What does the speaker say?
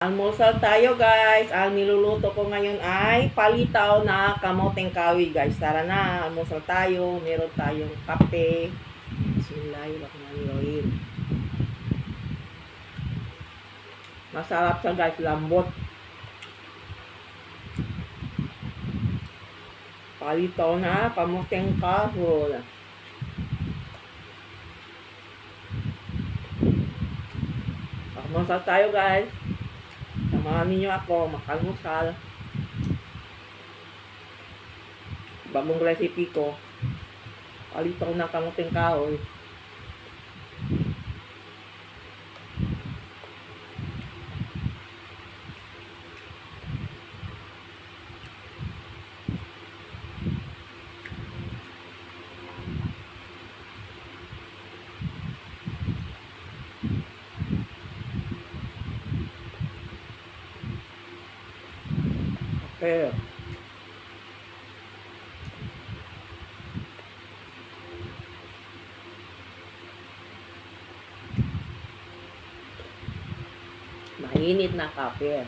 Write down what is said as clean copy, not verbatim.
Almusal tayo guys. Ang niluluto ko ngayon ay palitaw na kamoteng kawi guys. Tara na, almusal tayo. Meron tayong kape. Bismillahirrahmanirrahim. Masarap siya guys, lambot. Palitaw na kamoteng kahoy. Almusal tayo guys. Samahan ninyo ako makalmusal. Bagong recipe ko. Palitaw na kamuting kahoy. Okay. Mainit na kape.